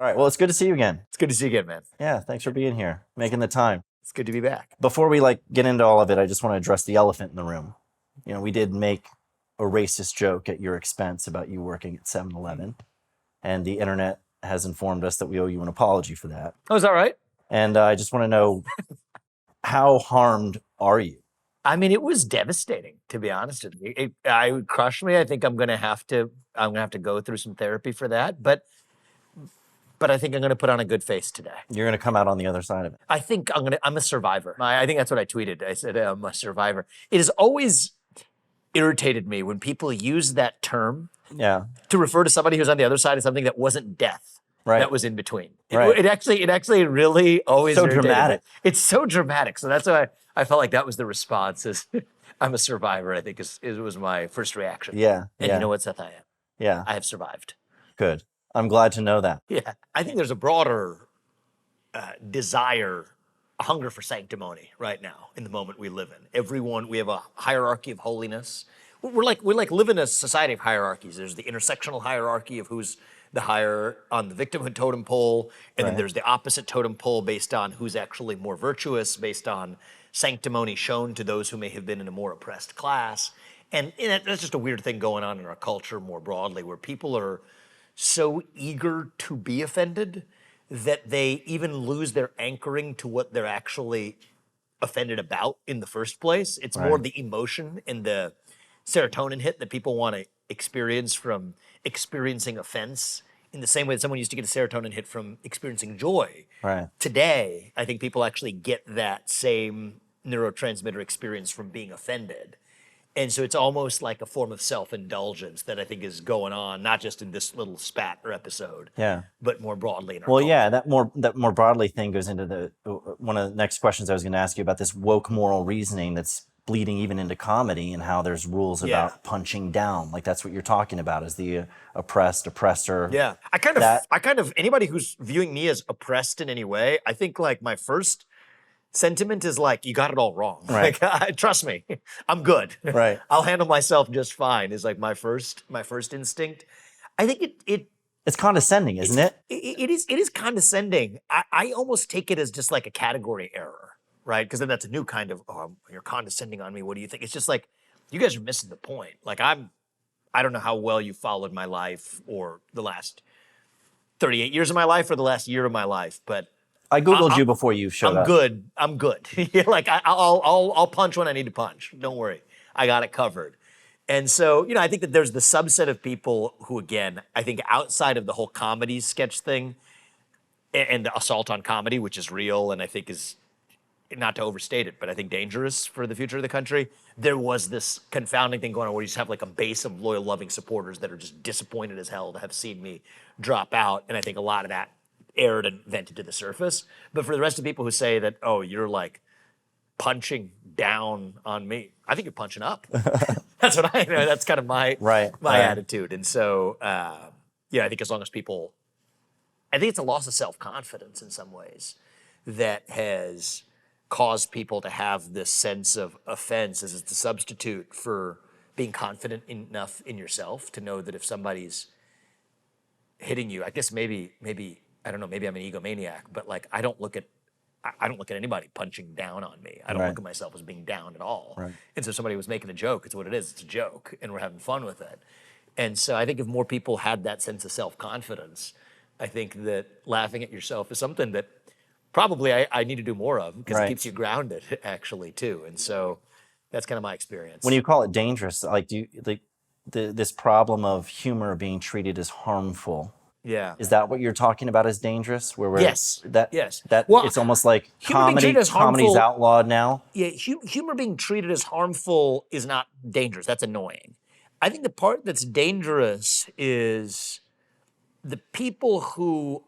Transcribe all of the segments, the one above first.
All right. Well, it's good to see you again. It's good to see you again, man. Yeah. Thanks for being here, making the time. It's good to be back. Before we get into all of it, I just want to address the elephant in the room. We did make a racist joke at your expense about you working at 7-Eleven, and the internet has informed us that we owe you an apology for that. Oh, is that right? And I just want to know, how harmed are you? I mean, it was devastating, to be honest with you. It crushed me. I think I'm gonna have to go through some therapy for that. But I think I'm gonna put on a good face today. You're going to come out on the other side of it. I think I'm a survivor. I think that's what I tweeted. I said I'm a survivor. It has always irritated me when people use that term to refer to somebody who's on the other side of something that wasn't death. Right. That was in between. Right. It actually really always so irritated dramatic. me. It's so dramatic. So that's why I felt like that was the response. Is I'm a survivor. I think it was my first reaction. Yeah. And you know what, Seth? I am. Yeah. I have survived. Good. I'm glad to know that. Yeah. I think there's a broader desire, a hunger for sanctimony right now in the moment we live in. We have a hierarchy of holiness. We live in a society of hierarchies. There's the intersectional hierarchy of who's the higher on the victimhood totem pole, and then there's the opposite totem pole based on who's actually more virtuous, based on sanctimony shown to those who may have been in a more oppressed class. And that's just a weird thing going on in our culture more broadly, where people are so eager to be offended that they even lose their anchoring to what they're actually offended about in the first place. It's more the emotion and the serotonin hit that people want to experience from experiencing offense, in the same way that someone used to get a serotonin hit from experiencing joy. Right. Today, I think people actually get that same neurotransmitter experience from being offended. And so it's almost like a form of self-indulgence that I think is going on, not just in this little spat or episode, but more broadly in our culture. Yeah, that more broadly thing goes into one of the next questions I was going to ask you about, this woke moral reasoning that's bleeding even into comedy, and how there's rules about punching down. Like, that's what you're talking about, is the oppressed, oppressor. Yeah, I kind of anybody who's viewing me as oppressed in any way, I think like my first sentiment is like, you got it all wrong. Right. Like, trust me, I'm good. Right. I'll handle myself just fine. Is like my first instinct. I think it's condescending, isn't it? It is condescending. I almost take it as just like a category error, right? Because then that's a new kind of, you're condescending on me. What do you think? It's just like, you guys are missing the point. Like, I don't know how well you followed my life, or the last 38 years of my life, or the last year of my life, but I Googled you before you showed up. I'm good. Like, I'll punch when I need to punch. Don't worry. I got it covered. And so, I think that there's the subset of people who, again, I think outside of the whole comedy sketch thing and the assault on comedy, which is real and I think is, not to overstate it, but I think dangerous for the future of the country, there was this confounding thing going on where you just have like a base of loyal, loving supporters that are just disappointed as hell to have seen me drop out. And I think a lot of that aired and vented to the surface. But for the rest of the people who say that, oh, you're like punching down on me, I think you're punching up. That's what that's kind of my attitude. And so, I think as long as people, I think it's a loss of self-confidence in some ways that has caused people to have this sense of offense as a substitute for being confident enough in yourself to know that if somebody's hitting you, I guess maybe I don't know, maybe I'm an egomaniac, but like, I don't look at anybody punching down on me. I don't look at myself as being down at all. Right. And so if somebody was making a joke, it's what it is. It's a joke, and we're having fun with it. And so I think if more people had that sense of self-confidence, I think that laughing at yourself is something that probably I need to do more of, because it keeps you grounded, actually, too. And so that's kind of my experience. When you call it dangerous, like, this problem of humor being treated as harmful. Yeah. Is that what you're talking about as dangerous? Yes. It's almost like comedy's outlawed now. Yeah, humor being treated as harmful is not dangerous. That's annoying. I think the part that's dangerous is the people who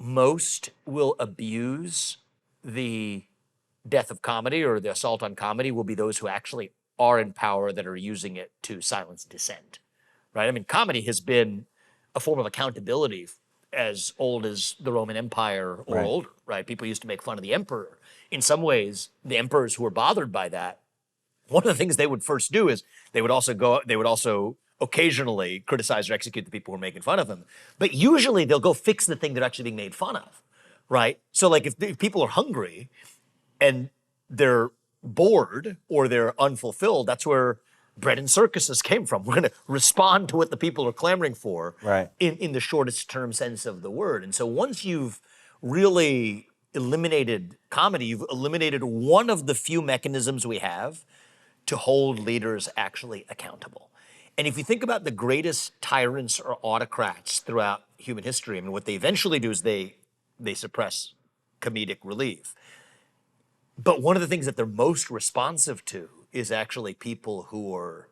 most will abuse the death of comedy or the assault on comedy will be those who actually are in power, that are using it to silence dissent, right? I mean, comedy has been a form of accountability as old as the Roman Empire or older, right? People used to make fun of the emperor. In some ways, the emperors who were bothered by that, one of the things they would first do is they would also occasionally criticize or execute the people who are making fun of him. But usually they'll go fix the thing they're actually being made fun of, right? So like if people are hungry and they're bored or they're unfulfilled, that's where bread and circuses came from. We're going to respond to what the people are clamoring for Right. in the shortest term sense of the word. And so once you've really eliminated comedy, you've eliminated one of the few mechanisms we have to hold leaders actually accountable. And if you think about the greatest tyrants or autocrats throughout human history, I mean, what they eventually do is they suppress comedic relief. But one of the things that they're most responsive to is actually people who are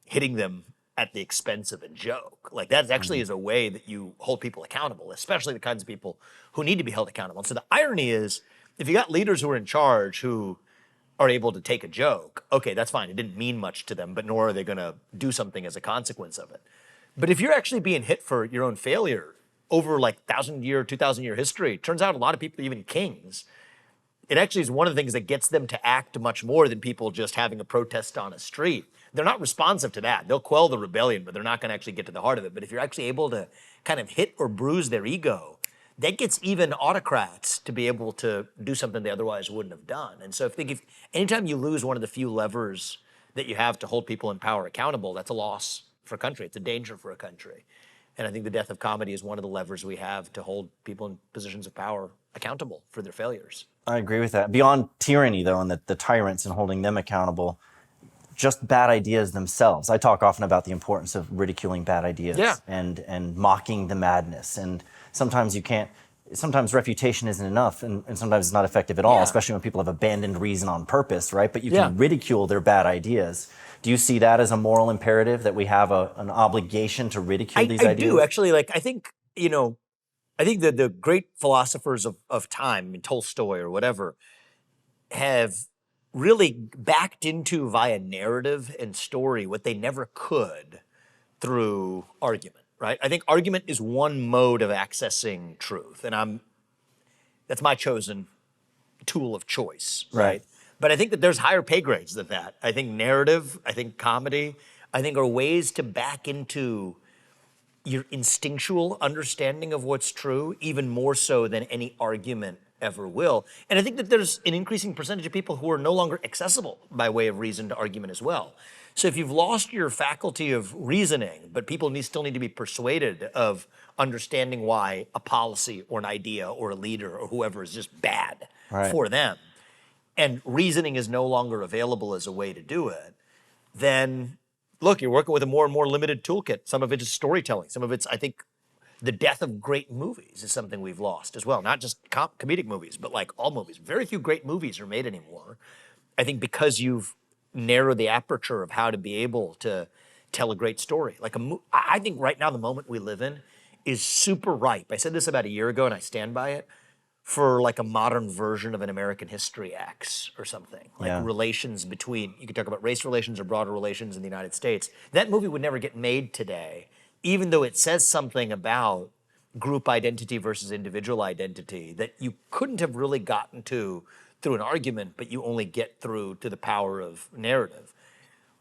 hitting them at the expense of a joke. Like that actually is a way that you hold people accountable, especially the kinds of people who need to be held accountable. And so the irony is, if you got leaders who are in charge who are able to take a joke, okay, that's fine. It didn't mean much to them, but nor are they going to do something as a consequence of it. But if you're actually being hit for your own failure over like 1,000-year, 2,000-year history, it turns out a lot of people, even kings, it actually is one of the things that gets them to act much more than people just having a protest on a street. They're not responsive to that. They'll quell the rebellion, but they're not going to actually get to the heart of it. But if you're actually able to kind of hit or bruise their ego, that gets even autocrats to be able to do something they otherwise wouldn't have done. And so if anytime you lose one of the few levers that you have to hold people in power accountable, that's a loss for a country. It's a danger for a country. And I think the death of comedy is one of the levers we have to hold people in positions of power accountable for their failures. I agree with that. Beyond tyranny, though, and the tyrants and holding them accountable, just bad ideas themselves. I talk often about the importance of ridiculing bad ideas and mocking the madness. And sometimes sometimes refutation isn't enough, and sometimes it's not effective at all, especially when people have abandoned reason on purpose, right? But you can ridicule their bad ideas. Do you see that as a moral imperative, that we have an obligation to ridicule these ideas? I do, actually. Like, I think that the great philosophers of time, I mean, Tolstoy or whatever, have really backed into via narrative and story what they never could through argument, right? I think argument is one mode of accessing truth, and that's my chosen tool of choice, right? But I think that there's higher pay grades than that. I think narrative, I think comedy, I think are ways to back into your instinctual understanding of what's true, even more so than any argument ever will. And I think that there's an increasing percentage of people who are no longer accessible by way of reason to argument as well. So if you've lost your faculty of reasoning, but people still need to be persuaded of understanding why a policy or an idea or a leader or whoever is just bad for them, and reasoning is no longer available as a way to do it, then look, you're working with a more and more limited toolkit. Some of it is storytelling. Some of it's, I think, the death of great movies is something we've lost as well. Not just comedic movies, but like all movies. Very few great movies are made anymore. I think because you've narrowed the aperture of how to be able to tell a great story. Like I think right now the moment we live in is super ripe. I said this about a year ago and I stand by it, for like a modern version of an American History X or something. Like relations between, you could talk about race relations or broader relations in the United States. That movie would never get made today, even though it says something about group identity versus individual identity that you couldn't have really gotten to through an argument, but you only get through to the power of narrative.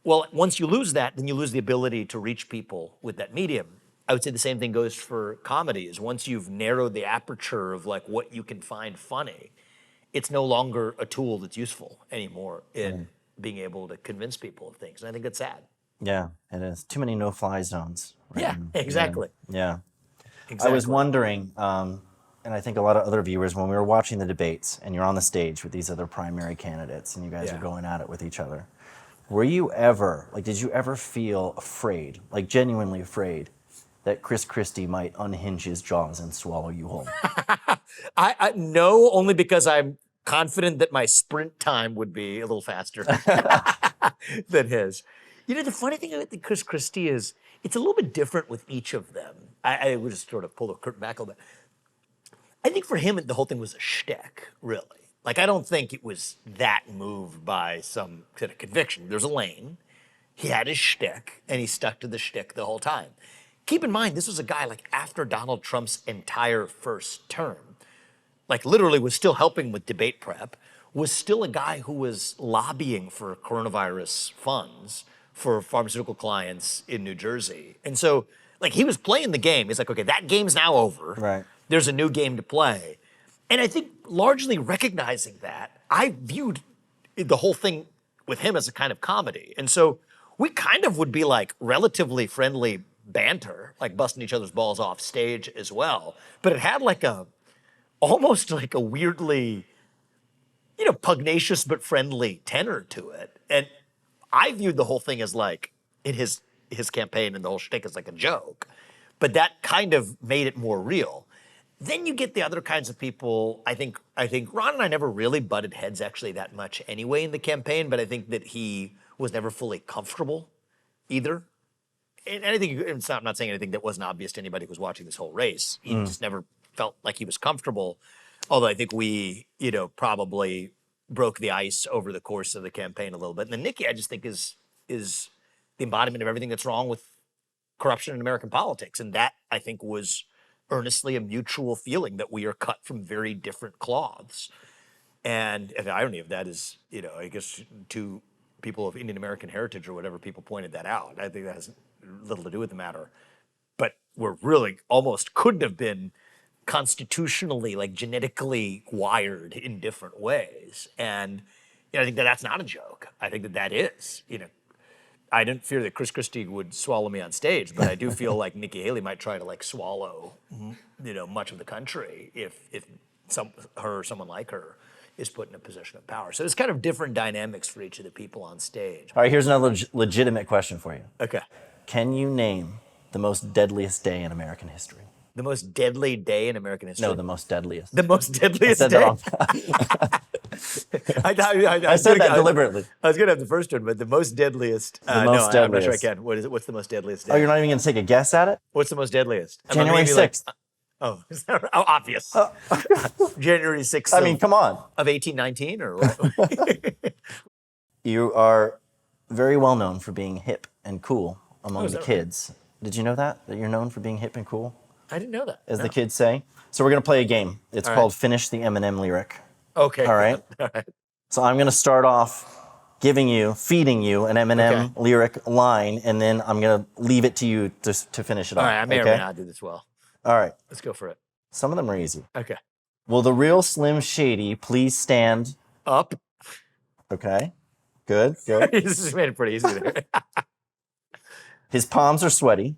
Well, once you lose that, then you lose the ability to reach people with that medium. I would say the same thing goes for comedy, is once you've narrowed the aperture of like what you can find funny, it's no longer a tool that's useful anymore in being able to convince people of things. And I think that's sad. Yeah, it is. Too many no-fly zones. Right? Yeah, exactly. Yeah. Exactly. I was wondering, and I think a lot of other viewers, when we were watching the debates and you're on the stage with these other primary candidates and you guys are going at it with each other, were you ever, did you ever feel afraid, like genuinely afraid, that Chris Christie might unhinge his jaws and swallow you whole? I no, only because I'm confident that my sprint time would be a little faster than his. You know, the funny thing about Chris Christie is it's a little bit different with each of them. I would just sort of pull the curtain back a little bit. I think for him, the whole thing was a shtick, really. Like, I don't think it was that moved by some kind of conviction. There's a lane. He had his shtick, and he stuck to the shtick the whole time. Keep in mind, this was a guy like after Donald Trump's entire first term, like literally was still helping with debate prep, was still a guy who was lobbying for coronavirus funds for pharmaceutical clients in New Jersey. And so, like, he was playing the game. He's like, okay, that game's now over. Right. There's a new game to play. And I think largely recognizing that, I viewed the whole thing with him as a kind of comedy. And so we kind of would be like relatively friendly banter, like busting each other's balls off stage as well. But it had like almost like a weirdly, pugnacious but friendly tenor to it. And I viewed the whole thing as like, in his campaign and the whole shtick as like a joke. But that kind of made it more real. Then you get the other kinds of people. I think Ron and I never really butted heads actually that much anyway in the campaign, but I think that he was never fully comfortable either. And I think I'm not saying anything that wasn't obvious to anybody who was watching this whole race. He just never felt like he was comfortable. Although I think we, probably broke the ice over the course of the campaign a little bit. And then Nikki, I just think is the embodiment of everything that's wrong with corruption in American politics. And that, I think, was earnestly a mutual feeling that we are cut from very different cloths. And the irony of that is, I guess two people of Indian American heritage or whatever, people pointed that out. I think that has little to do with the matter. But we're really almost couldn't have been constitutionally, like genetically wired in different ways. And I think that's not a joke. I think that is, I didn't fear that Chris Christie would swallow me on stage, but I do feel like Nikki Haley might try to like swallow, much of the country if someone like her is put in a position of power. So it's kind of different dynamics for each of the people on stage. All right, here's another legitimate question for you. Okay. Can you name the most deadliest day in American history? The most deadly day in American history? No, the most deadliest. The most deadliest I said day? I said that deliberately. I was going to have the first one, but the most deadliest. The most I'm not sure I deadliest. can. What's the most deadliest day? Oh, you're not even going to take a guess at it? What's the most deadliest? January 6th. Is that right? Oh, obvious. January 6th. I mean, come on. Of 1819 or what? You are very well known for being hip and cool among the kids. Did you know that you're known for being hip and cool? I didn't know that. As the kids say. So we're going to play a game. It's called Finish the Eminem Lyric. Okay. All right? All right. So I'm going to start off feeding you an Eminem lyric line, and then I'm going to leave it to you to finish it off. All right, I may or may not do this well. All right. Let's go for it. Some of them are easy. Okay. Will the real Slim Shady please stand up? Okay. Good, good. This made it pretty easy there. His palms are sweaty.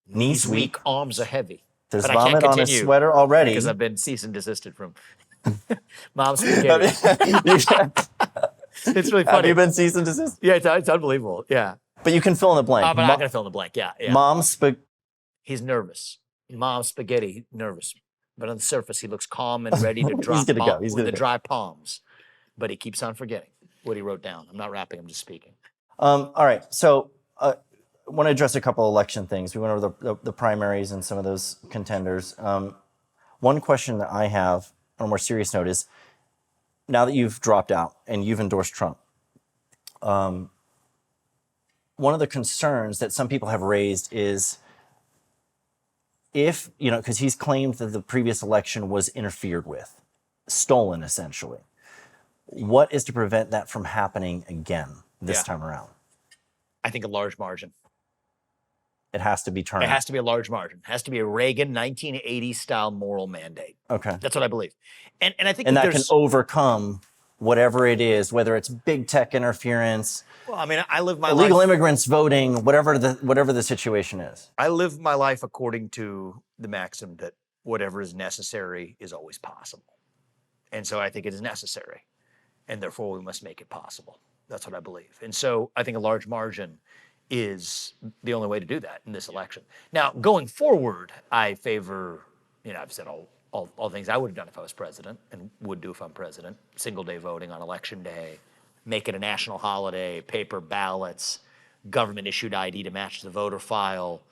Knees weak, arms are heavy. There's But I can't vomit on his continue sweater already. because I've been cease and desisted from Mom's spaghetti. It's really funny. Have you been cease and desist? Yeah, it's unbelievable. Yeah. But you can fill in the blank. But I'm not going to fill in the blank. Yeah. Mom's spaghetti. He's nervous. Mom's spaghetti, nervous. But on the surface, he looks calm and ready to drop He's with the go. dry palms. But he keeps on forgetting what he wrote down. I'm not rapping, I'm just speaking. All right. So I want to address a couple election things. We went over the primaries and some of those contenders. One question that I have on a more serious note is, now that you've dropped out and you've endorsed Trump, one of the concerns that some people have raised is if, because he's claimed that the previous election was interfered with, stolen essentially. What is to prevent that from happening again this time around? I think a large margin. It has to be turned. It has to be a large margin. It has to be a Reagan 1980 style moral mandate. Okay. That's what I believe. And I think that can overcome whatever it is, whether it's big tech interference, well, I mean, I live my illegal life. immigrants voting, whatever the situation is. I live my life according to the maxim that whatever is necessary is always possible. And so I think it is necessary. And therefore we must make it possible. That's what I believe. And so I think a large margin is the only way to do that in this election. Now, going forward, I favor, I've said all things I would have done if I was president and would do if I'm president. Single day voting on election day, make it a national holiday, paper ballots, government issued ID to match the voter file,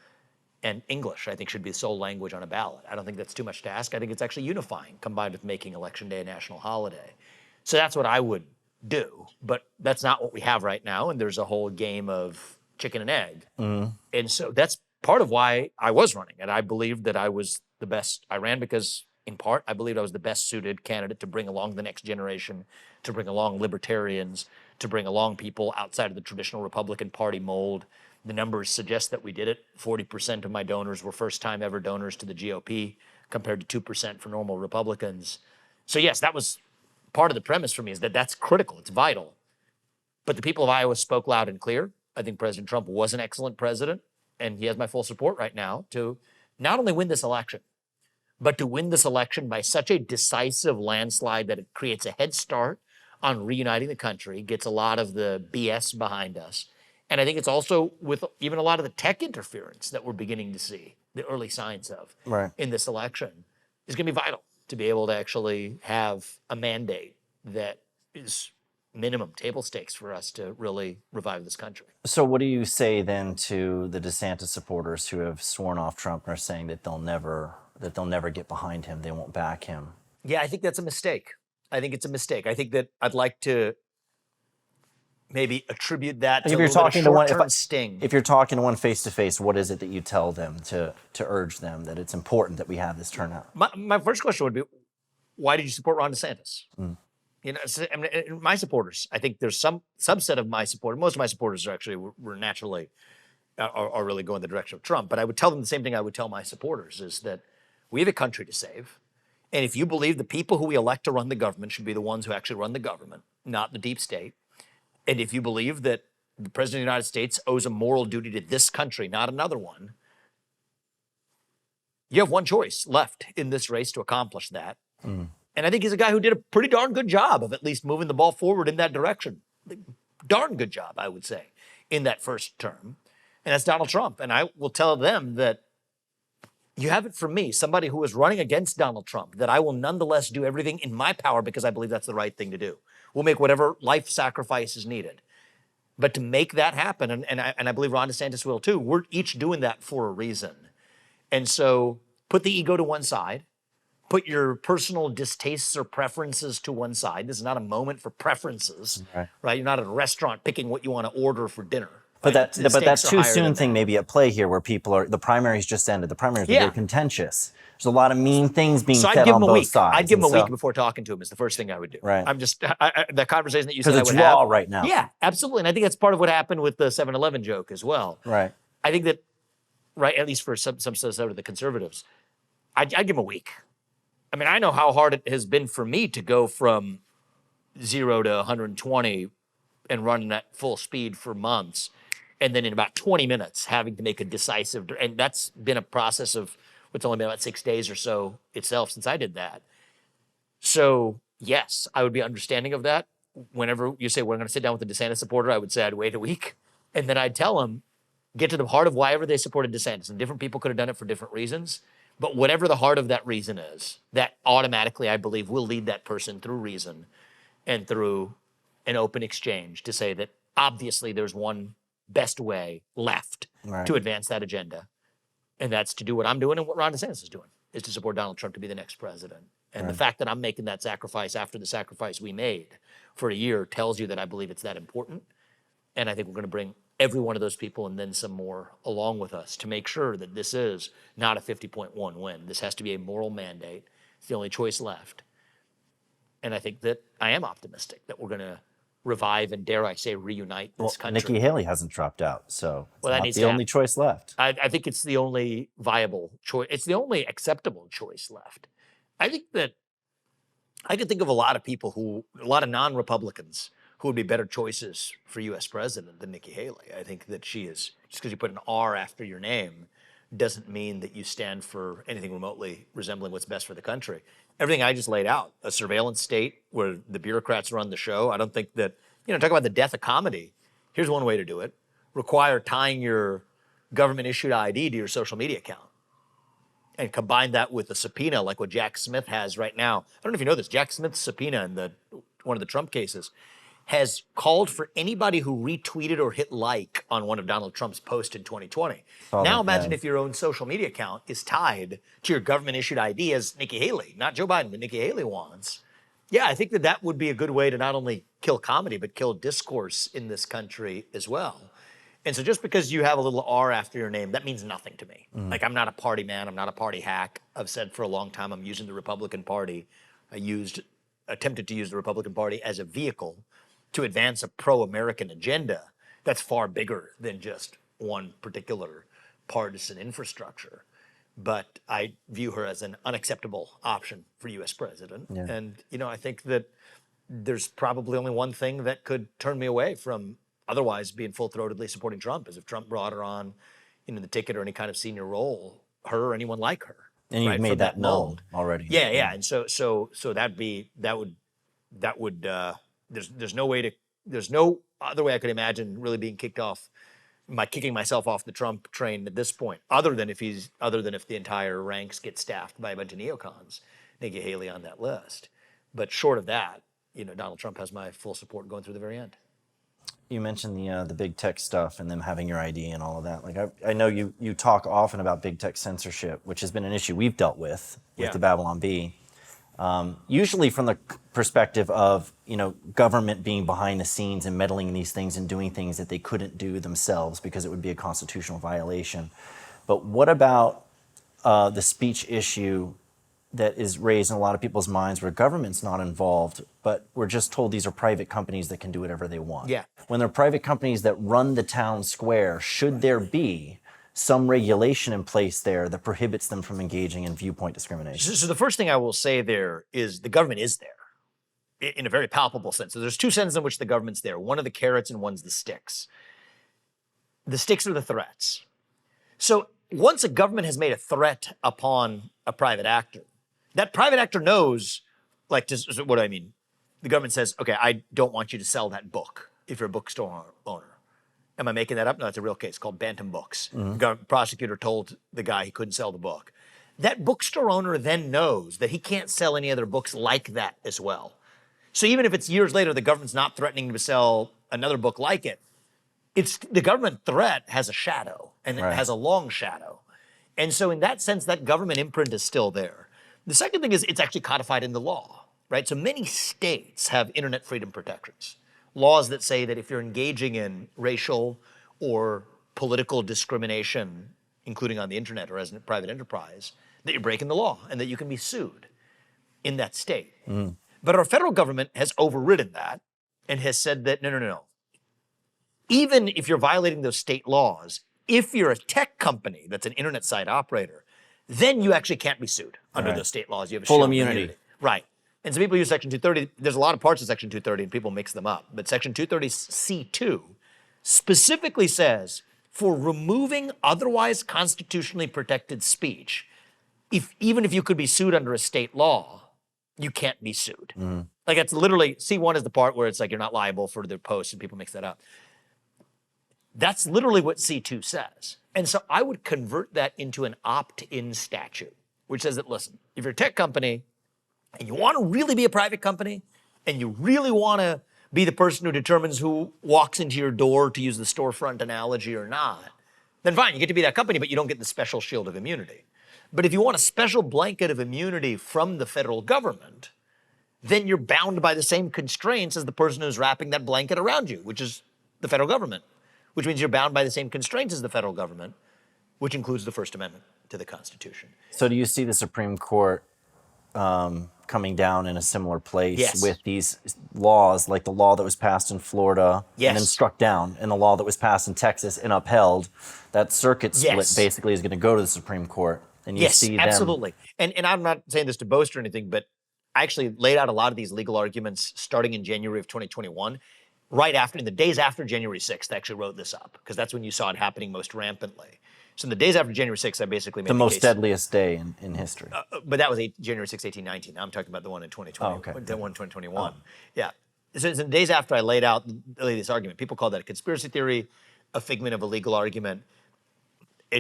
and English, I think, should be the sole language on a ballot. I don't think that's too much to ask. I think it's actually unifying, combined with making election day a national holiday. So that's what I would do, but that's not what we have right now, and there's a whole game of chicken and egg. And so that's part of why I was running, and I believed that I was the best. I ran because in part. I believed I was the best suited candidate to bring along the next generation, to bring along libertarians, to bring along people outside of the traditional Republican Party mold. The numbers suggest that we did it. 40% of my donors were first-time ever donors to the GOP, compared to 2% for normal Republicans. So yes, that was part of the premise for me, is that that's critical, it's vital. But the people of Iowa spoke loud and clear. I think President Trump was an excellent president, and he has my full support right now to not only win this election, but to win this election by such a decisive landslide that it creates a head start on reuniting the country, gets a lot of the BS behind us. And I think it's also with even a lot of the tech interference that we're beginning to see, the early signs of in this election, is going to be vital to be able to actually have a mandate that is minimum table stakes for us to really revive this country. So what do you say then to the DeSantis supporters who have sworn off Trump and are saying that they'll never get behind him, they won't back him? Yeah, I think that's a mistake. I think it's a mistake. I think that I'd like to maybe attribute that to a little bit of short-term sting. If you're talking to one face-to-face, what is it that you tell them to urge them that it's important that we have this turnout? My first question would be, why did you support Ron DeSantis? You know, I mean, my supporters, I think there's some subset of my supporters, most of my supporters are actually were naturally are really going the direction of Trump. But I would tell them the same thing I would tell my supporters, is that we have a country to save. And if you believe the people who we elect to run the government should be the ones who actually run the government, not the deep state, and if you believe that the President of the United States owes a moral duty to this country, not another one, you have one choice left in this race to accomplish that. And I think he's a guy who did a pretty darn good job of at least moving the ball forward in that direction. Darn good job, I would say, in that first term. And that's Donald Trump. And I will tell them that you have it from me, somebody who is running against Donald Trump, that I will nonetheless do everything in my power because I believe that's the right thing to do. We'll make whatever life sacrifice is needed. But to make that happen, and I believe Ron DeSantis will too, we're each doing that for a reason. And so put the ego to one side. Put your personal distastes or preferences to one side. This is not a moment for preferences, right? You're not at a restaurant picking what you want to order for dinner. But that too soon thing may be at play here, where people are, the primaries just ended. The primaries are very contentious. There's a lot of mean things being said on both sides. I'd give him a week before talking to him is the first thing I would do. Right. I'm just, the conversation that you said I would have. Because it's raw right now. Yeah, absolutely. And I think that's part of what happened with the 7-Eleven joke as well. Right. I think that, right, at least for some of the conservatives, I'd give him a week. I mean, I know how hard it has been for me to go from 0 to 120 and running at full speed for months. And then in about 20 minutes, having to make a decisive, and that's been a process of what's only been about 6 days or so itself since I did that. So yes, I would be understanding of that. Whenever you say, we're going to sit down with a DeSantis supporter, I would say I'd wait a week. And then I'd tell them, get to the heart of why ever they supported DeSantis. And different people could have done it for different reasons. But whatever the heart of that reason is, that automatically, I believe, will lead that person through reason and through an open exchange to say that obviously there's one best way left to advance that agenda. And that's to do what I'm doing and what Ron DeSantis is doing, is to support Donald Trump to be the next president. And the fact that I'm making that sacrifice after the sacrifice we made for a year tells you that I believe it's that important. And I think we're going to bring every one of those people and then some more along with us to make sure that this is not a 50.1 win. This has to be a moral mandate. It's the only choice left. And I think that I am optimistic that we're going to revive and, dare I say, reunite this country. Nikki Haley hasn't dropped out, so it's that not needs the to only choice left. I think it's the only viable choice. It's the only acceptable choice left. I think that I could think of a lot of people a lot of non-Republicans who would be better choices for U.S. president than Nikki Haley. I think that she is, just because you put an R after your name doesn't mean that you stand for anything remotely resembling what's best for the country. Everything I just laid out, a surveillance state where the bureaucrats run the show, I don't think that, talk about the death of comedy. Here's one way to do it. Require tying your government-issued ID to your social media account and combine that with a subpoena like what Jack Smith has right now. I don't know if you know this. Jack Smith's subpoena in one of the Trump cases has called for anybody who retweeted or hit like on one of Donald Trump's posts in 2020. Now imagine if your own social media account is tied to your government-issued ID as Nikki Haley, not Joe Biden, but Nikki Haley wants. Yeah, I think that would be a good way to not only kill comedy, but kill discourse in this country as well. And so just because you have a little R after your name, that means nothing to me. Like, I'm not a party man. I'm not a party hack. I've said for a long time I'm using the Republican Party. Attempted to use the Republican Party as a vehicle to advance a pro-American agenda that's far bigger than just one particular partisan infrastructure. But I view her as an unacceptable option for U.S. president. Yeah. And, I think that there's probably only one thing that could turn me away from otherwise being full-throatedly supporting Trump, is if Trump brought her on, the ticket or any kind of senior role, her or anyone like her. And you've made that known already. Yeah. And so that would there's no other way I could imagine really being kicking myself off the Trump train at this point, other than if the entire ranks get staffed by a bunch of neocons, Nikki Haley on that list. But short of that, Donald Trump has my full support going through the very end. You mentioned the big tech stuff and them having your ID and all of that. Like I know you talk often about big tech censorship, which has been an issue we've dealt with the Babylon Bee. Usually from the perspective of government being behind the scenes and meddling in these things and doing things that they couldn't do themselves because it would be a constitutional violation. But what about the speech issue that is raised in a lot of people's minds where government's not involved, but we're just told these are private companies that can do whatever they want? Yeah. When they're private companies that run the town square, should there be some regulation in place there that prohibits them from engaging in viewpoint discrimination? So the first thing I will say there is the government is there in a very palpable sense. So there's two senses in which the government's there. One are the carrots and one's the sticks. The sticks are the threats. So once a government has made a threat upon a private actor, that private actor knows, what do I mean? The government says, okay, I don't want you to sell that book if you're a bookstore owner. Am I making that up? No, it's a real case called Bantam Books. The prosecutor told the guy he couldn't sell the book. That bookstore owner then knows that he can't sell any other books like that as well. So even if it's years later, the government's not threatening to sell another book like it, the government threat has a shadow, and it has a long shadow. And so in that sense, that government imprint is still there. The second thing is it's actually codified in the law, right? So many states have internet freedom protections. Laws that say that if you're engaging in racial or political discrimination, including on the internet or as a private enterprise, that you're breaking the law and that you can be sued in that state. But our federal government has overridden that and has said that, no. Even if you're violating those state laws, if you're a tech company that's an internet site operator, then you actually can't be sued under those state laws. You have a full shield immunity. Right. And so people use Section 230. There's a lot of parts of Section 230 and people mix them up. But Section 230C2 specifically says for removing otherwise constitutionally protected speech, even if you could be sued under a state law, you can't be sued. Like it's literally, C1 is the part where it's like you're not liable for their posts and people mix that up. That's literally what C2 says. And so I would convert that into an opt-in statute, which says that, listen, if you're a tech company and you want to really be a private company and you really want to be the person who determines who walks into your door, to use the storefront analogy, or not, then fine, you get to be that company, but you don't get the special shield of immunity. But if you want a special blanket of immunity from the federal government, then you're bound by the same constraints as the person who's wrapping that blanket around you, which is the federal government, which means you're bound by the same constraints as the federal government, which includes the First Amendment to the Constitution. So do you see the Supreme Court coming down in a similar place with these laws, like the law that was passed in Florida and then struck down, and the law that was passed in Texas and upheld? That circuit split basically is going to go to the Supreme Court. And you see them. Absolutely. And I'm not saying this to boast or anything, but I actually laid out a lot of these legal arguments starting in January of 2021. In the days after January 6th, I actually wrote this up because that's when you saw it happening most rampantly. So in the days after January 6th, I basically made the most deadliest day in history. But that was January 6th, 1819. Now I'm talking about the one in 2020. Oh, okay. The one in 2021. Yeah. So in the days after I laid out this argument, people call that a conspiracy theory, a figment of a legal argument.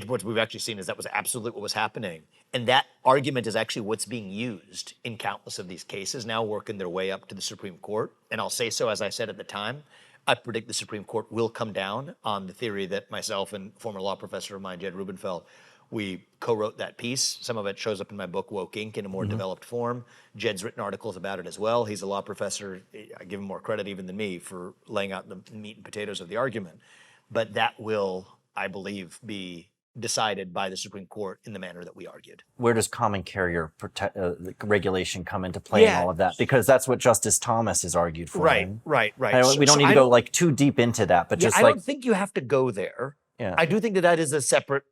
What we've actually seen is that was absolutely what was happening. And that argument is actually what's being used in countless of these cases now, working their way up to the Supreme Court. And I'll say so, as I said at the time, I predict the Supreme Court will come down on the theory that myself and former law professor of mine, Jed Rubenfeld, we co-wrote that piece. Some of it shows up in my book, Woke Inc., in a more developed form. Jed's written articles about it as well. He's a law professor. I give him more credit even than me for laying out the meat and potatoes of the argument. but that will, I believe, be decided by the Supreme Court in the manner that we argued. Where does common carrier regulation come into play in all of that? Because that's what Justice Thomas has argued for. Right. We don't need to go like too deep into that, but just I like don't think you have to go there. Yeah. I do think that is a separate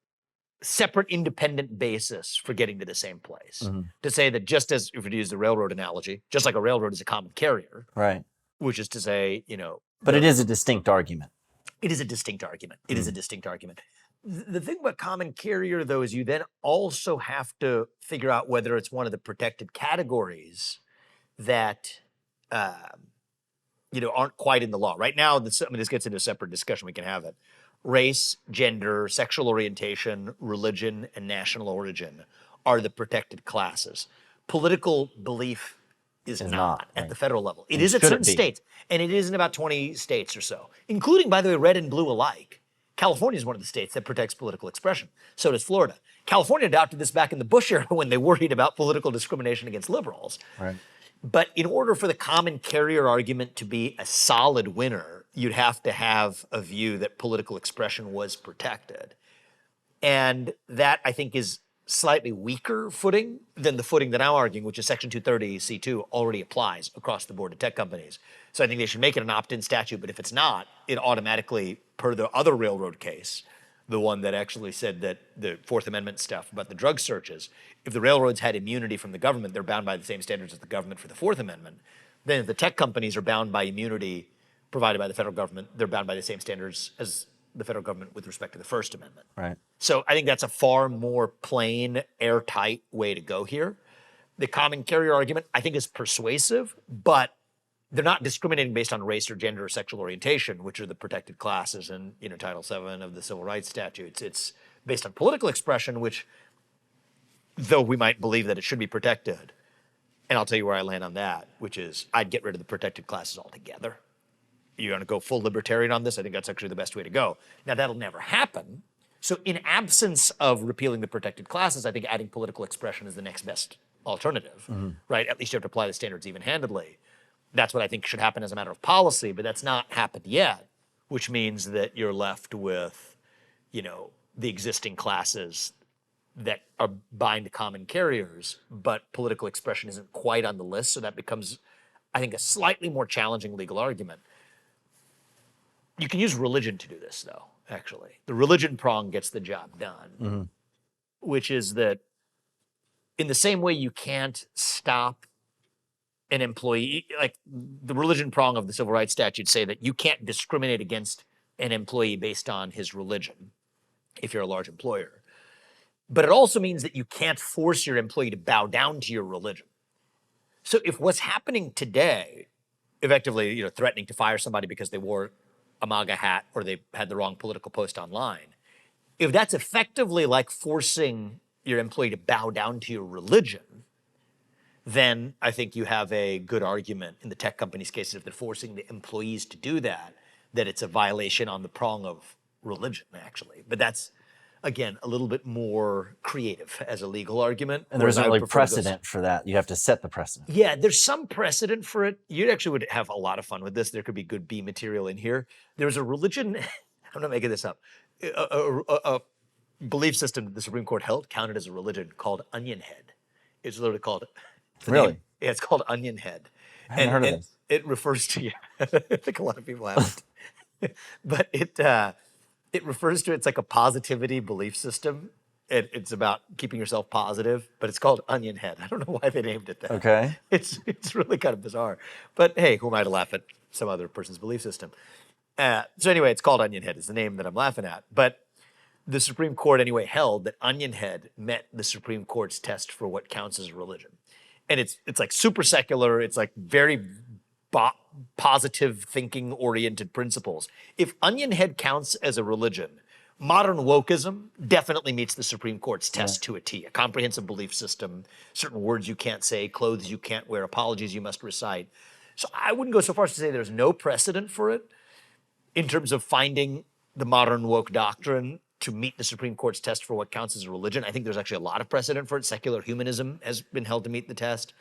independent basis for getting to the same place. To say that just as, if we use the railroad analogy, just like a railroad is a common carrier, right? Which is to say, but it is a distinct argument. It is a distinct argument. It is a distinct argument. The thing about common carrier, though, is you then also have to figure out whether it's one of the protected categories that aren't quite in the law. Right now, this gets into a separate discussion. We can have it. Race, gender, sexual orientation, religion, and national origin are the protected classes. Political belief is not at the federal level. It is at certain states, and it is in about 20 states or so, including, by the way, red and blue alike. California is one of the states that protects political expression. So does Florida. California adopted this back in the Bush era when they worried about political discrimination against liberals. Right. But in order for the common carrier argument to be a solid winner, you'd have to have a view that political expression was protected. And that, I think, is slightly weaker footing than the footing that I'm arguing, which is Section 230C2 already applies across the board to tech companies. So I think they should make it an opt-in statute, but if it's not, it automatically, per the other railroad case, the one that actually said that the Fourth Amendment stuff about the drug searches, if the railroads had immunity from the government, they're bound by the same standards as the government for the Fourth Amendment. Then if the tech companies are bound by immunity provided by the federal government, they're bound by the same standards as the federal government with respect to the First Amendment. Right. So I think that's a far more plain, airtight way to go here. The common carrier argument, I think, is persuasive, but they're not discriminating based on race or gender or sexual orientation, which are the protected classes in Title VII of the Civil Rights Statutes. It's based on political expression, which, though we might believe that it should be protected, and I'll tell you where I land on that, which is I'd get rid of the protected classes altogether. You're going to go full libertarian on this? I think that's actually the best way to go. Now, that'll never happen. So in absence of repealing the protected classes, I think adding political expression is the next best alternative, right? At least you have to apply the standards even-handedly. That's what I think should happen as a matter of policy, but that's not happened yet, which means that you're left with, the existing classes that are bind common carriers, but political expression isn't quite on the list. So that becomes, I think, a slightly more challenging legal argument. You can use religion to do this, though, actually. The religion prong gets the job done, which is that in the same way you can't stop an employee, like the religion prong of the civil rights statutes say that you can't discriminate against an employee based on his religion if you're a large employer. But it also means that you can't force your employee to bow down to your religion. So if what's happening today, effectively, threatening to fire somebody because they wore a MAGA hat or they had the wrong political post online, if that's effectively like forcing your employee to bow down to your religion, then I think you have a good argument in the tech companies' cases if they're forcing the employees to do that, that it's a violation on the prong of religion, actually. But that's, again, a little bit more creative as a legal argument. And there isn't really precedent for that. You have to set the precedent. Yeah, there's some precedent for it. You actually would have a lot of fun with this. There could be good B material in here. There's a religion, I'm not making this up, a belief system that the Supreme Court held counted as a religion called Onion Head. It's literally called... Really? Yeah, it's called Onion Head. I haven't heard of this. It refers to, I think a lot of people haven't. But it refers to, it's like a positivity belief system. It's about keeping yourself positive, but it's called Onion Head. I don't know why they named it that. Okay. It's really kind of bizarre. But hey, who am I to laugh at some other person's belief system? So anyway, it's called Onion Head. It's the name that I'm laughing at. But the Supreme Court anyway held that Onion Head met the Supreme Court's test for what counts as a religion. And it's like super secular. It's like very positive thinking oriented principles. If Onion Head counts as a religion, modern wokeism definitely meets the Supreme Court's test to a T. A comprehensive belief system, certain words you can't say, clothes you can't wear, apologies you must recite. So I wouldn't go so far as to say there's no precedent for it in terms of finding the modern woke doctrine to meet the Supreme Court's test for what counts as a religion. I think there's actually a lot of precedent for it. Secular humanism has been held to meet the test.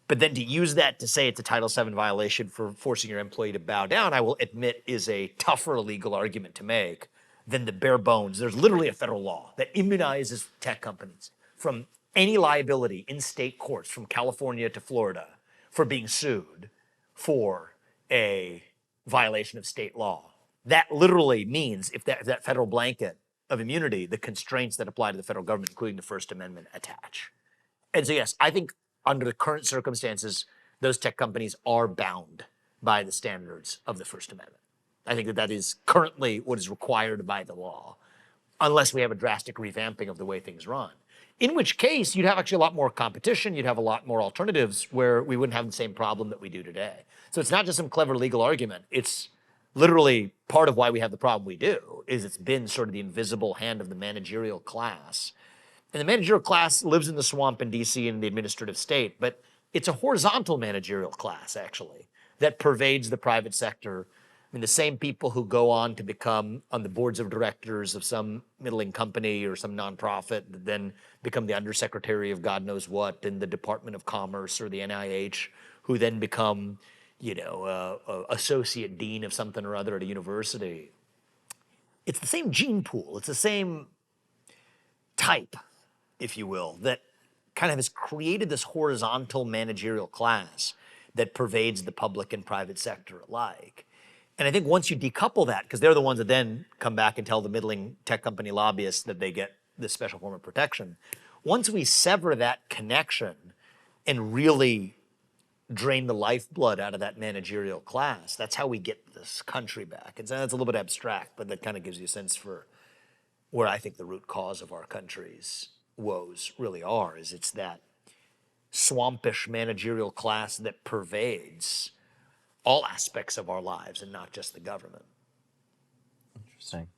But then to use that to say it's a Title VII violation for forcing your employee to bow down, I will admit is a tougher legal argument to make than the bare bones. There's literally a federal law that immunizes tech companies from any liability in state courts from California to Florida for being sued for a violation of state law. That literally means if that federal blanket of immunity, the constraints that apply to the federal government, including the First Amendment, attach. And so, yes, I think under the current circumstances, those tech companies are bound by the standards of the First Amendment. I think that is currently what is required by the law, unless we have a drastic revamping of the way things run. In which case, you'd have actually a lot more competition, you'd have a lot more alternatives where we wouldn't have the same problem that we do today. So it's not just some clever legal argument, it's literally part of why we have the problem we do, is it's been sort of the invisible hand of the managerial class. And the managerial class lives in the swamp in DC and the administrative state, but it's a horizontal managerial class, actually, that pervades the private sector. I mean, the same people who go on to become on the boards of directors of some middling company or some nonprofit, that then become the undersecretary of God knows what in the Department of Commerce or the NIH, who then become, associate dean of something or other at a university. It's the same gene pool. It's the same type, if you will, that kind of has created this horizontal managerial class that pervades the public and private sector alike. And I think once you decouple that, because they're the ones that then come back and tell the middling tech company lobbyists that they get this special form of protection, once we sever that connection and really drain the lifeblood out of that managerial class, that's how we get this country back. And so that's a little bit abstract, but that kind of gives you a sense for where I think the root cause of our country's woes really are, is it's that swampish managerial class that pervades all aspects of our lives and not just the government. Interesting.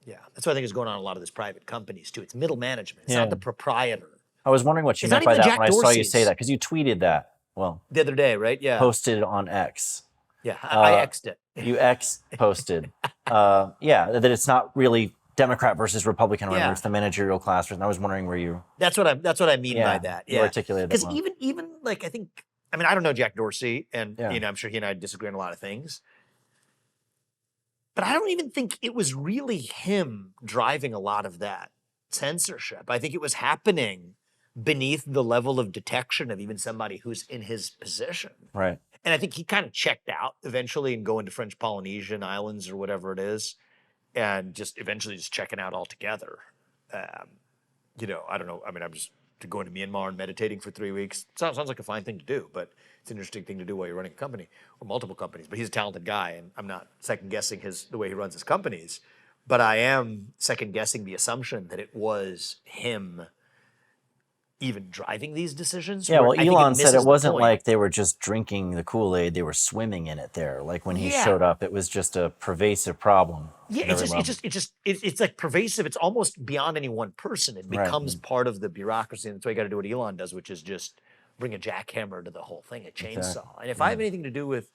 Yeah, that's what I think is going on in a lot of these private companies too. It's middle management. It's not the proprietor. I was wondering what you It's meant not by even that Jack when I saw you Dorsey's. say that, because you tweeted that. Well, The other day, right? Yeah. posted on X. Yeah, I X'd it. You X posted. That it's not really Democrat versus Republican, or whatever. It's the managerial class. And I was wondering where you. That's what I mean by that. You Yeah, articulated that because well. even like I don't know Jack Dorsey, and I'm sure he and I disagree on a lot of things. But I don't even think it was really him driving a lot of that censorship. I think it was happening beneath the level of detection of even somebody who's in his position. Right. And I think he kind of checked out eventually and going to French Polynesian islands or whatever it is, and just eventually just checking out altogether. I don't know. I mean, I'm just going to Myanmar and meditating for 3 weeks. Sounds like a fine thing to do, but it's an interesting thing to do while you're running a company or multiple companies. But he's a talented guy, and I'm not second guessing the way he runs his companies, but I am second guessing the assumption that it was him even driving these decisions. Yeah, well, Elon said it wasn't point. like they were just drinking the Kool-Aid; they were swimming in it. There, like when he showed up, it was just a pervasive problem. Yeah, it's like pervasive. It's almost beyond any one person. It becomes part of the bureaucracy, and that's why you got to do what Elon does, which is just bring a jackhammer to the whole thing, a chainsaw. Exactly. And if I have anything to do with,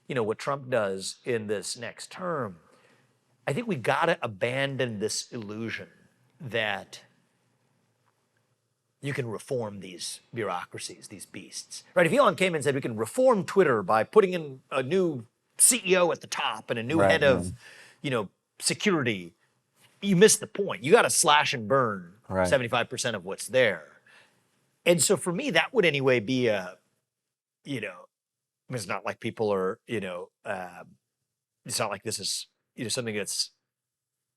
what Trump does in this next term, I think we got to abandon this illusion that you can reform these bureaucracies, these beasts, right? If Elon came in and said we can reform Twitter by putting in a new CEO at the top and a new head of, security, you missed the point. You got to slash and burn 75% of what's there. And so for me, that would anyway be it's not like people are, it's not like this is, something that's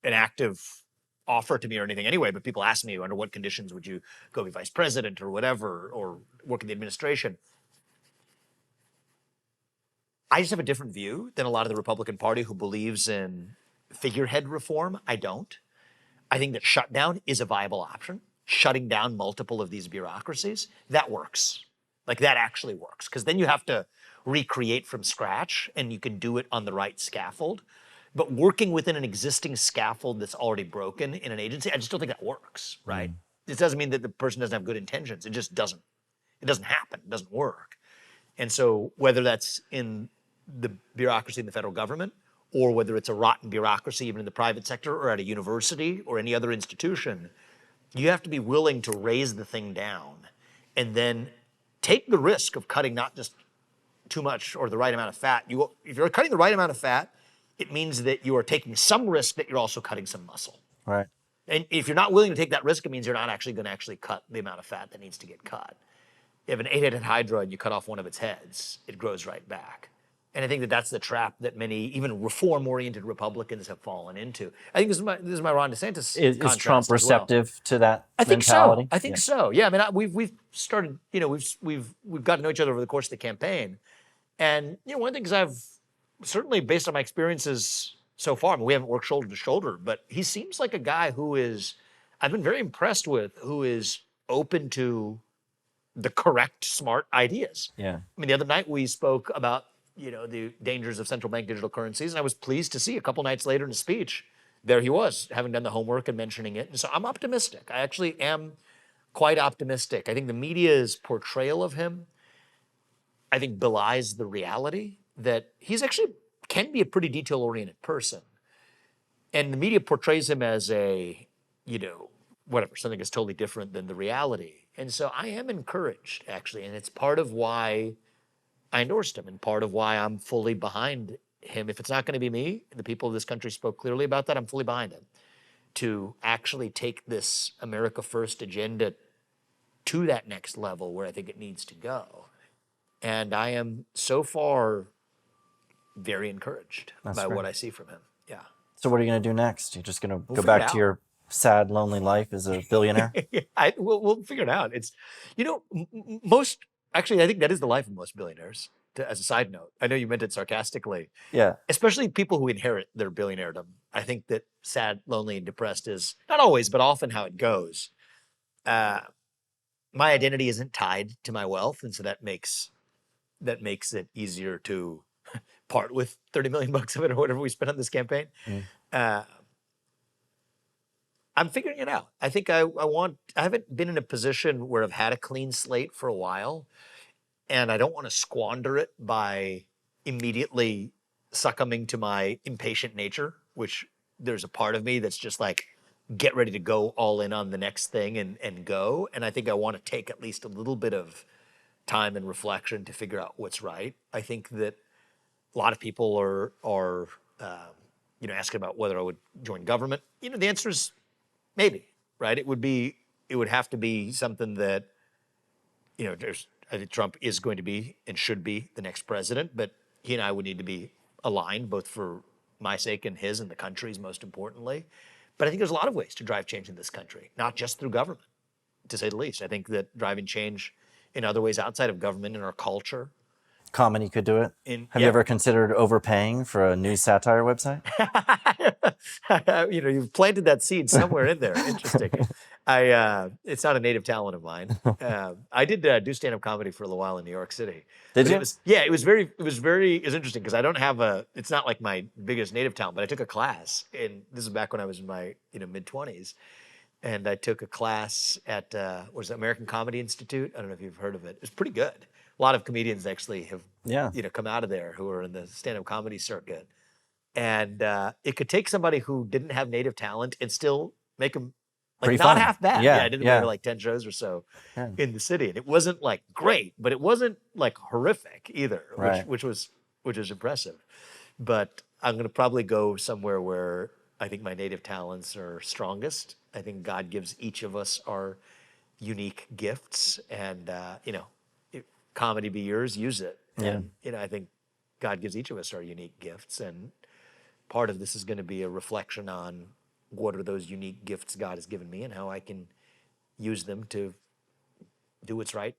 an active offer to me or anything anyway, but people ask me under what conditions would you go be vice president or whatever, or work in the administration. I just have a different view than a lot of the Republican Party who believes in figurehead reform. I don't. I think that shutdown is a viable option. Shutting down multiple of these bureaucracies, that works. Like that actually works, because then you have to recreate from scratch and you can do it on the right scaffold. But working within an existing scaffold that's already broken in an agency, I just don't think that works, right? This doesn't mean that the person doesn't have good intentions. It just doesn't. It doesn't happen. It doesn't work. And so whether that's in the bureaucracy in the federal government, or whether it's a rotten bureaucracy even in the private sector or at a university or any other institution, you have to be willing to raise the thing down and then take the risk of cutting not just too much or the right amount of fat. If you're cutting the right amount of fat, it means that you are taking some risk that you're also cutting some muscle. Right. And if you're not willing to take that risk, it means you're not actually going to actually cut the amount of fat that needs to get cut. You have an 8-headed hydra and you cut off one of its heads, it grows right back. And I think that that's the trap that many, even reform-oriented Republicans have fallen into. I think this is my Ron DeSantis Is Trump contrast as well. receptive to that I think mentality? so. I think so. Yeah. I mean, we've started. We've gotten to know each other over the course of the campaign, and one of the things I've certainly, based on my experiences so far, I mean, we haven't worked shoulder to shoulder, but he seems like a guy who is, I've been very impressed with, who is open to the correct, smart ideas. Yeah. I mean, the other night we spoke about the dangers of central bank digital currencies, and I was pleased to see a couple nights later in a speech, there he was, having done the homework and mentioning it. And so I'm optimistic. I actually am quite optimistic. I think the media's portrayal of him, I think, belies the reality that he's actually can be a pretty detail-oriented person. And the media portrays him as a, something that's totally different than the reality. And so I am encouraged, actually, and it's part of why I endorsed him and part of why I'm fully behind him. If it's not going to be me, the people of this country spoke clearly about that, I'm fully behind him to actually take this America First agenda to that next level where I think it needs to go. And I am so far very encourage by great. what I see from him. Yeah. So what are you going to do next? You're just going to go figure back it to out. your sad, lonely life as a billionaire? We'll figure it out. It's, most, actually, I think that is the life of most billionaires. As a side note, I know you meant it sarcastically. Yeah. Especially people who inherit their billionairedom. I think that sad, lonely, and depressed is not always, but often how it goes. My identity isn't tied to my wealth, and so that makes it easier to part with 30 million bucks of it or whatever we spent on this campaign. I'm figuring it out. I think I haven't been in a position where I've had a clean slate for a while, and I don't want to squander it by immediately succumbing to my impatient nature, which there's a part of me that's just like, get ready to go all in on the next thing and go. And I think I want to take at least a little bit of time and reflection to figure out what's right. I think that a lot of people are asking about whether I would join government. The answer is maybe, right? It would have to be something that, I think Trump is going to be and should be the next president, but he and I would need to be aligned, both for my sake and his and the country's, most importantly. But I think there's a lot of ways to drive change in this country, not just through government, to say the least. I think that driving change in other ways outside of government, in our culture. Comedy could do it. Have you ever considered overpaying for a news satire website? You've planted that seed somewhere in there. Interesting. It's not a native talent of mine. I did do stand-up comedy for a little while in New York City. Did you? It was interesting because I don't have it's not like my biggest native talent, but I took a class, and this is back when I was in my mid-20s. And I took a class at American Comedy Institute. I don't know if you've heard of it. It was pretty good. A lot of comedians actually have come out of there who are in the stand-up comedy circuit. And it could take somebody who didn't have native talent and still make them pretty not fun. half bad. Yeah, I did maybe like 10 shows or so in the city. And it wasn't like great, but it wasn't like horrific either, which was impressive. But I'm going to probably go somewhere where I think my native talents are strongest. I think God gives each of us our unique gifts, and if comedy be yours, use it. Yeah. And I think God gives each of us our unique gifts, and part of this is going to be a reflection on what are those unique gifts God has given me and how I can use them to do what's right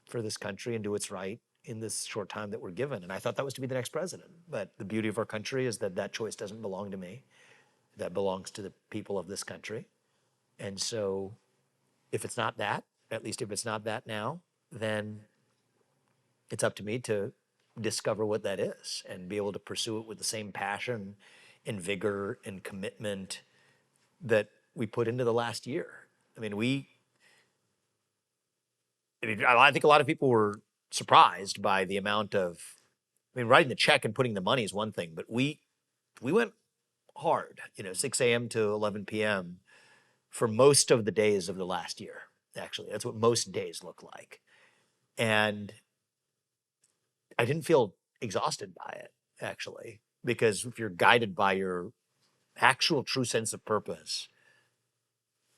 for this country and do what's right in this short time that we're given. And I thought that was to be the next president. But the beauty of our country is that choice doesn't belong to me. That belongs to the people of this country. And so if it's not that, at least if it's not that now, then it's up to me to discover what that is and be able to pursue it with the same passion and vigor and commitment that we put into the last year. I think a lot of people were surprised by the amount of, writing the check and putting the money is one thing, but we went hard, 6 a.m. to 11 p.m. for most of the days of the last year. Actually, that's what most days look like. And I didn't feel exhausted by it, actually, because if you're guided by your actual true sense of purpose,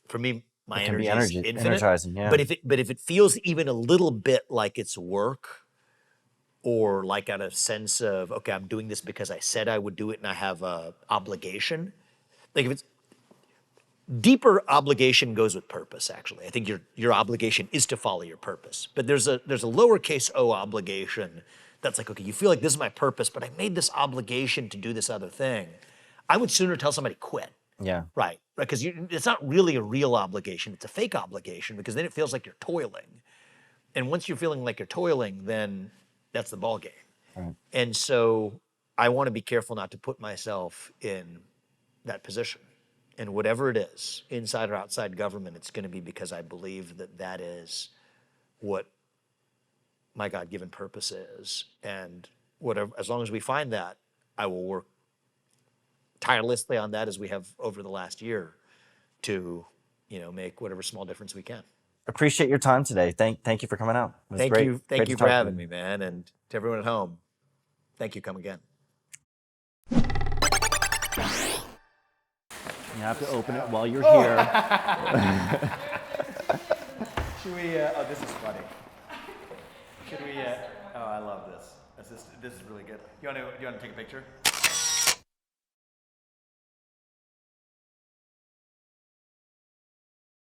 for me, my It can be energy is infinite. energizing. Yeah. But if it feels even a little bit like it's work, or like out of sense of, okay, I'm doing this because I said I would do it and I have a obligation. Like if it's deeper, obligation goes with purpose, actually. I think your obligation is to follow your purpose. But there's a lowercase o obligation that's like, okay, you feel like this is my purpose, but I made this obligation to do this other thing. I would sooner tell somebody quit. Yeah. Right. Because it's not really a real obligation. It's a fake obligation, because then it feels like you're toiling. And once you're feeling like you're toiling, then that's the ball game. Right. And so I want to be careful not to put myself in that position. And whatever it is, inside or outside government, it's going to be because I believe that that is what my God-given purpose is. And whatever, as long as we find that, I will work tirelessly on that, as we have over the last year, to, make whatever small difference we can. Appreciate your time today. Thank you for coming out. It was Thank great. you. Great Thank to you talk for to having you. me, man. And to everyone at home, thank you. Come again. You have to open it while you're here. Should we, oh, this is funny. Should we, oh, I love this. This is really good. You want to take a picture?